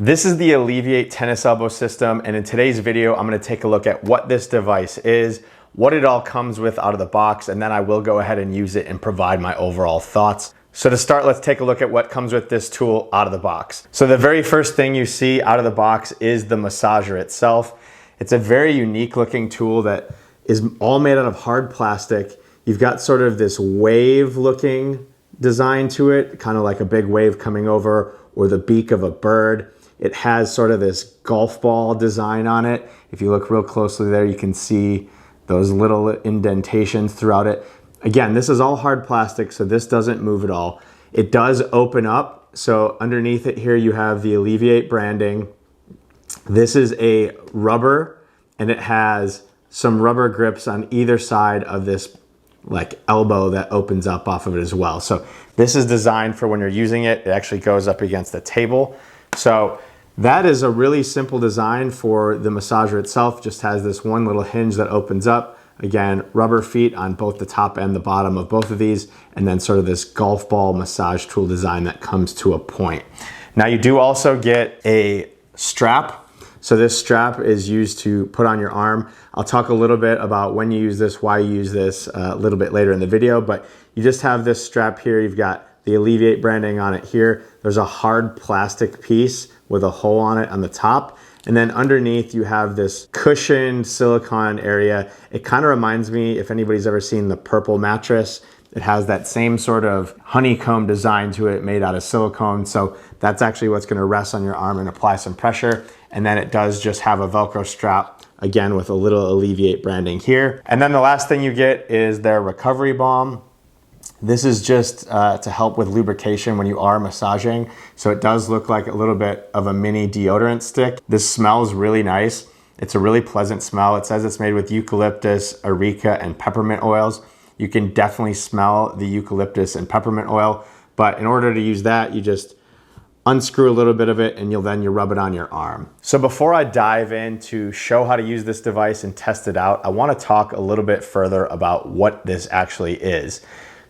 This is the Alleviate tennis elbow system, and in today's video, I'm gonna take a look at what this device is, what it all comes with out of the box, and then I will go ahead and use it and provide my overall thoughts. So to start, let's take a look at what comes with this tool out of the box. So the very first thing you see out of the box is the massager itself. It's a very unique looking tool that is all made out of hard plastic. You've got sort of this wave looking design to it, kind of like a big wave coming over or the beak of a bird. It has sort of this golf ball design on it. If you look real closely there, you can see those little indentations throughout it. Again, this is all hard plastic, so this doesn't move at all. It does open up. So underneath it here, you have the Alleviate branding. This is a rubber, and it has some rubber grips on either side of this like elbow that opens up off of it as well. So this is designed for when you're using it. It actually goes up against the table. So that is a really simple design for the massager itself. Just has this one little hinge that opens up. Again, rubber feet on both the top and the bottom of both of these, and then sort of this golf ball massage tool design that comes to a point. Now you do also get a strap. So this strap is used to put on your arm. I'll talk a little bit about when you use this, why you use this a little bit later in the video, but you just have this strap here. You've got the Alleviate branding on it here. There's a hard plastic piece with a hole on it on the top. And then underneath you have this cushioned silicone area. It kind of reminds me, if anybody's ever seen the Purple mattress, it has that same sort of honeycomb design to it made out of silicone. So that's actually what's gonna rest on your arm and apply some pressure. And then it does just have a Velcro strap, again, with a little Alleviate branding here. And then the last thing you get is their recovery balm. This is just to help with lubrication when you are massaging. So it does look like a little bit of a mini deodorant stick. This smells really nice. It's a really pleasant smell. It says it's made with eucalyptus, areca, and peppermint oils. You can definitely smell the eucalyptus and peppermint oil, but in order to use that, you just unscrew a little bit of it and then you rub it on your arm. So before I dive in to show how to use this device and test it out, I want to talk a little bit further about what this actually is.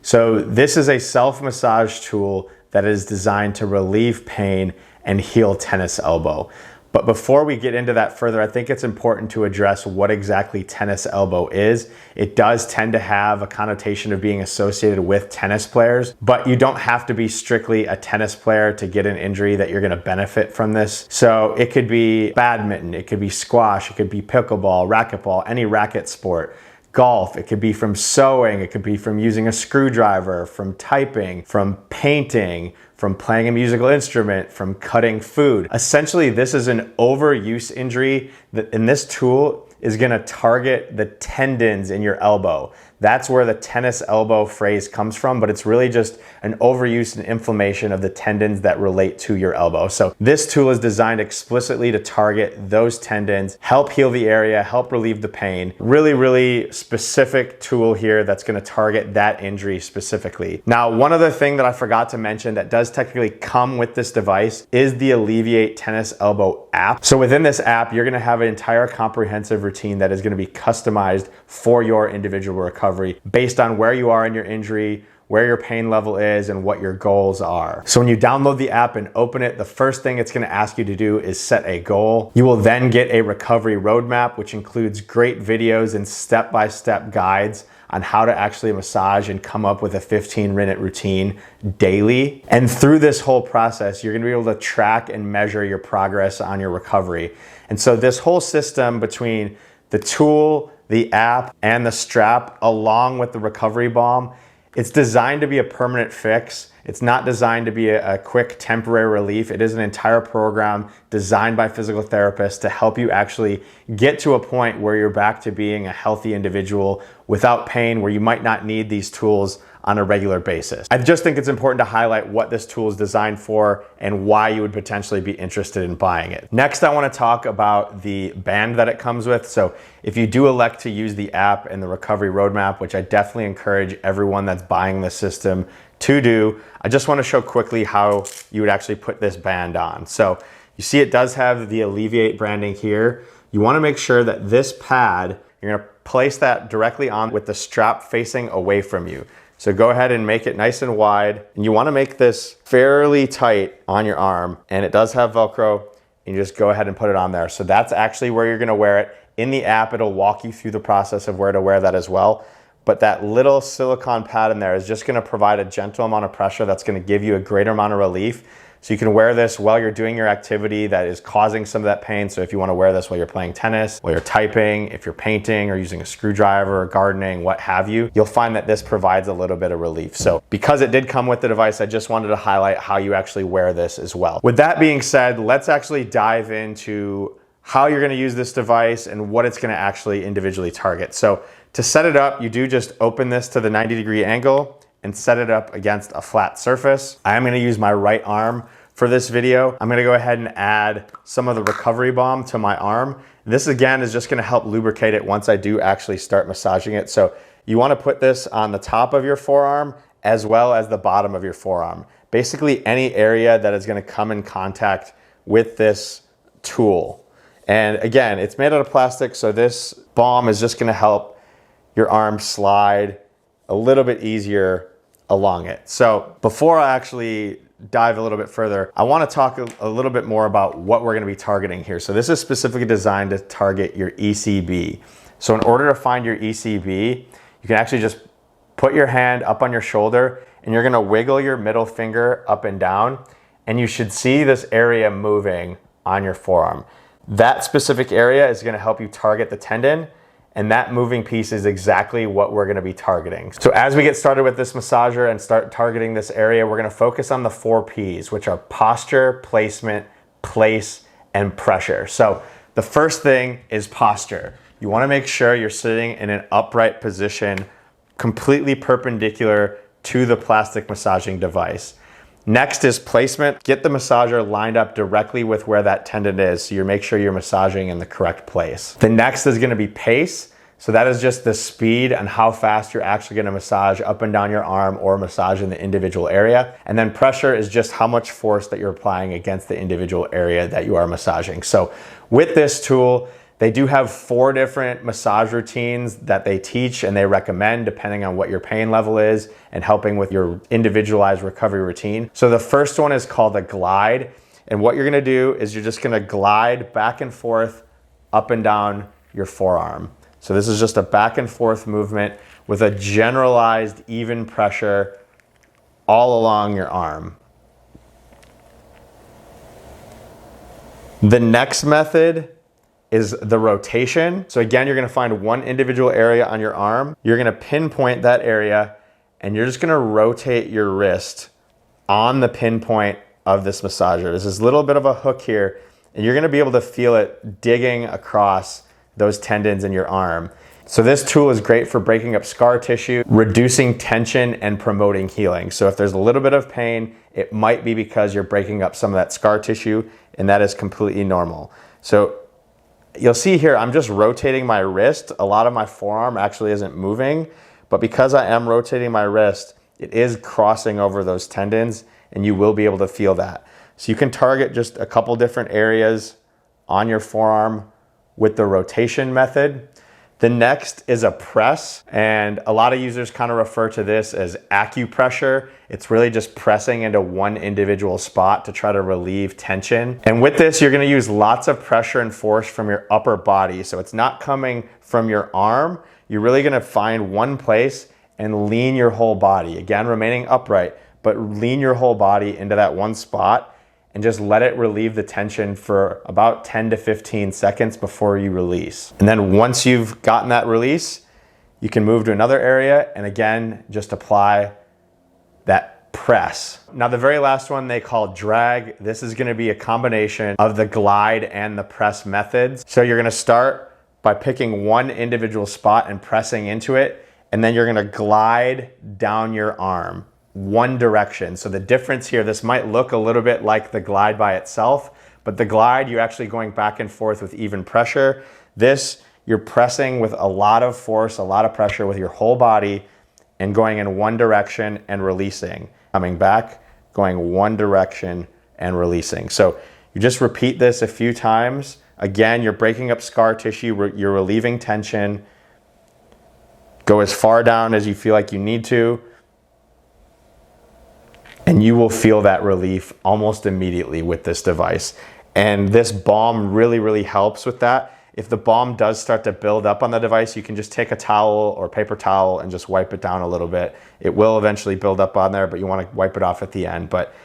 So this is a self-massage tool that is designed to relieve pain and heal tennis elbow. But before we get into that further, I think it's important to address what exactly tennis elbow is. It does tend to have a connotation of being associated with tennis players, but you don't have to be strictly a tennis player to get an injury that you're gonna benefit from this. So it could be badminton, it could be squash, it could be pickleball, racquetball, any racket sport. Golf, it could be from sewing, it could be from using a screwdriver, from typing, from painting, from playing a musical instrument, from cutting food. Essentially, this is an overuse injury, and this tool is gonna target the tendons in your elbow. That's where the tennis elbow phrase comes from, but it's really just an overuse and inflammation of the tendons that relate to your elbow. So this tool is designed explicitly to target those tendons, help heal the area, help relieve the pain. Really, really specific tool here that's gonna target that injury specifically. Now, one other thing that I forgot to mention that does technically come with this device is the Alleviate Tennis Elbow app. So within this app, you're gonna have an entire comprehensive routine that is gonna be customized for your individual recovery based on where you are in your injury, where your pain level is, and what your goals are. So when you download the app and open it, the first thing it's gonna ask you to do is set a goal. You will then get a recovery roadmap, which includes great videos and step-by-step guides on how to actually massage and come up with a 15-minute routine daily. And through this whole process, you're gonna be able to track and measure your progress on your recovery. And so this whole system between the tool, the app, and the strap, along with the recovery balm, it's designed to be a permanent fix. It's not designed to be a quick temporary relief. It is an entire program designed by physical therapists to help you actually get to a point where you're back to being a healthy individual without pain, where you might not need these tools on a regular basis. I just think it's important to highlight what this tool is designed for and why you would potentially be interested in buying it. Next, I want to talk about the band that it comes with. So if you do elect to use the app and the recovery roadmap, which I definitely encourage everyone that's buying the system to do, I just want to show quickly how you would actually put this band on. So you see it does have the Alleviate branding here. You want to make sure that this pad, you're going to place that directly on with the strap facing away from you. So go ahead and make it nice and wide. And you want to make this fairly tight on your arm. And it does have Velcro. and you just go ahead and put it on there. So that's actually where you're gonna wear it. In the app, it'll walk you through the process of where to wear that as well. But that little silicone pad in there is just gonna provide a gentle amount of pressure that's gonna give you a greater amount of relief. So you can wear this while you're doing your activity that is causing some of that pain. So if you wanna wear this while you're playing tennis, while you're typing, if you're painting or using a screwdriver or gardening, what have you, you'll find that this provides a little bit of relief. So because it did come with the device, I just wanted to highlight how you actually wear this as well. With that being said, let's actually dive into how you're gonna use this device and what it's gonna actually individually target. So to set it up, you do just open this to the 90-degree angle and set it up against a flat surface. I am gonna use my right arm for this video. I'm gonna go ahead and add some of the recovery balm to my arm. This again is just gonna help lubricate it once I do actually start massaging it. So you wanna put this on the top of your forearm as well as the bottom of your forearm. Basically any area that is gonna come in contact with this tool. And again, it's made out of plastic, so this balm is just gonna help your arm slide a little bit easier along it. So before I actually dive a little bit further, I wanna talk a little bit more about what we're gonna be targeting here. So this is specifically designed to target your ECB. So in order to find your ECB, you can actually just put your hand up on your shoulder and you're gonna wiggle your middle finger up and down, and you should see this area moving on your forearm. That specific area is gonna help you target the tendon, and that moving piece is exactly what we're gonna be targeting. So as we get started with this massager and start targeting this area, we're gonna focus on the 4 Ps, which are posture, placement, place, and pressure. So the first thing is posture. You wanna make sure you're sitting in an upright position, completely perpendicular to the plastic massaging device. Next is placement. Get the massager lined up directly with where that tendon is, so you make sure you're massaging in the correct place. The next is gonna be pace. So that is just the speed and how fast you're actually gonna massage up and down your arm or massage in the individual area. And then pressure is just how much force that you're applying against the individual area that you are massaging. So with this tool, they do have 4 different massage routines that they teach and they recommend depending on what your pain level is and helping with your individualized recovery routine. So the first one is called a glide. And what you're gonna do is you're just gonna glide back and forth up and down your forearm. So this is just a back and forth movement with a generalized even pressure all along your arm. The next method is the rotation. So again, you're gonna find one individual area on your arm. You're gonna pinpoint that area and you're just gonna rotate your wrist on the pinpoint of this massager. There's this little bit of a hook here and you're gonna be able to feel it digging across those tendons in your arm. So this tool is great for breaking up scar tissue, reducing tension, and promoting healing. So if there's a little bit of pain, it might be because you're breaking up some of that scar tissue, and that is completely normal. So you'll see here, I'm just rotating my wrist. A lot of my forearm actually isn't moving, but because I am rotating my wrist, it is crossing over those tendons, and you will be able to feel that. So you can target just a couple different areas on your forearm with the rotation method. The next is a press, and a lot of users kind of refer to this as acupressure. It's really just pressing into one individual spot to try to relieve tension. And with this, you're gonna use lots of pressure and force from your upper body. So it's not coming from your arm. You're really gonna find one place and lean your whole body. Again, remaining upright, but lean your whole body into that one spot and just let it relieve the tension for about 10 to 15 seconds before you release. And then once you've gotten that release, you can move to another area and again, just apply that press. Now the very last one they call drag. This is gonna be a combination of the glide and the press methods. So you're gonna start by picking one individual spot and pressing into it, and then you're gonna glide down your arm one direction. So the difference here, this might look a little bit like the glide by itself, but the glide, you're actually going back and forth with even pressure. This, you're pressing with a lot of force, a lot of pressure with your whole body and going in one direction and releasing. Coming back, going one direction and releasing. So you just repeat this a few times. Again, you're breaking up scar tissue, you're relieving tension. Go as far down as you feel like you need to, and you will feel that relief almost immediately with this device. And this balm really, really helps with that. If the balm does start to build up on the device, you can just take a towel or paper towel and just wipe it down a little bit. It will eventually build up on there, but you want to wipe it off at the end. But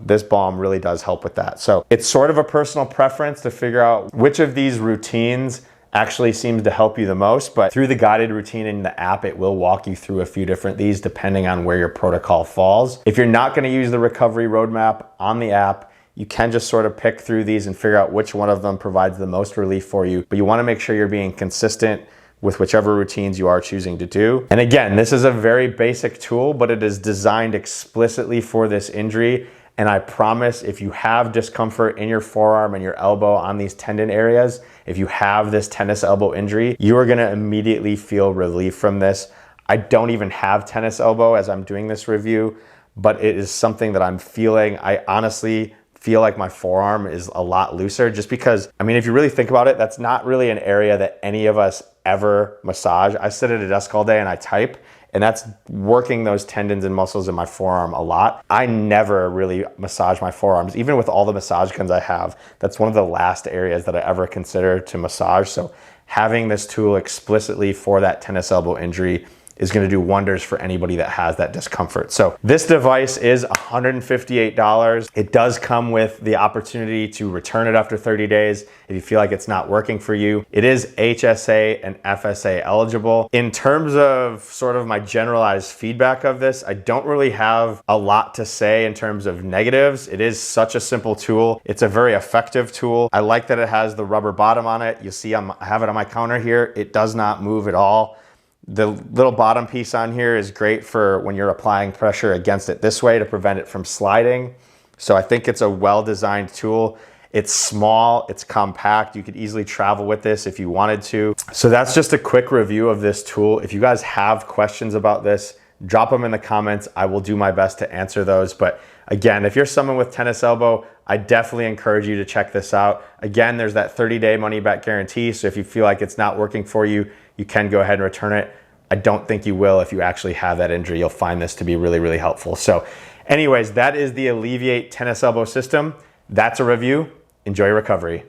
this balm really does help with that. So it's sort of a personal preference to figure out which of these routines actually seems to help you the most, but through the guided routine in the app, it will walk you through a few different these depending on where your protocol falls. If you're not going to use the recovery roadmap on the app, you can just sort of pick through these and figure out which one of them provides the most relief for you, but you want to make sure you're being consistent with whichever routines you are choosing to do. And again, this is a very basic tool, but it is designed explicitly for this injury. And I promise if you have discomfort in your forearm and your elbow on these tendon areas, if you have this tennis elbow injury, you are gonna immediately feel relief from this. I don't even have tennis elbow as I'm doing this review, but it is something that I'm feeling. I honestly feel like my forearm is a lot looser just because, I mean, if you really think about it, that's not really an area that any of us ever massage. I sit at a desk all day and I type, and that's working those tendons and muscles in my forearm a lot. I never really massage my forearms. Even with all the massage guns I have, that's one of the last areas that I ever consider to massage. So having this tool explicitly for that tennis elbow injury is going to do wonders for anybody that has that discomfort. So this device is $158. It does come with the opportunity to return it after 30 days if you feel like it's not working for you. It is HSA and FSA eligible. In terms of sort of my generalized feedback of this, I don't really have a lot to say in terms of negatives. It is such a simple tool. It's a very effective tool. I like that it has the rubber bottom on it. You'll see I have it on my counter here. It does not move at all. The little bottom piece on here is great for when you're applying pressure against it this way to prevent it from sliding. So I think it's a well-designed tool. It's small, it's compact. You could easily travel with this if you wanted to. So that's just a quick review of this tool. If you guys have questions about this, drop them in the comments. I will do my best to answer those. But again, if you're someone with tennis elbow, I definitely encourage you to check this out. Again, there's that 30-day money-back guarantee. So if you feel like it's not working for you, you can go ahead and return it. I don't think you will if you actually have that injury. You'll find this to be really, really helpful. So anyways, that is the Alleviate tennis elbow system. That's a review. Enjoy your recovery.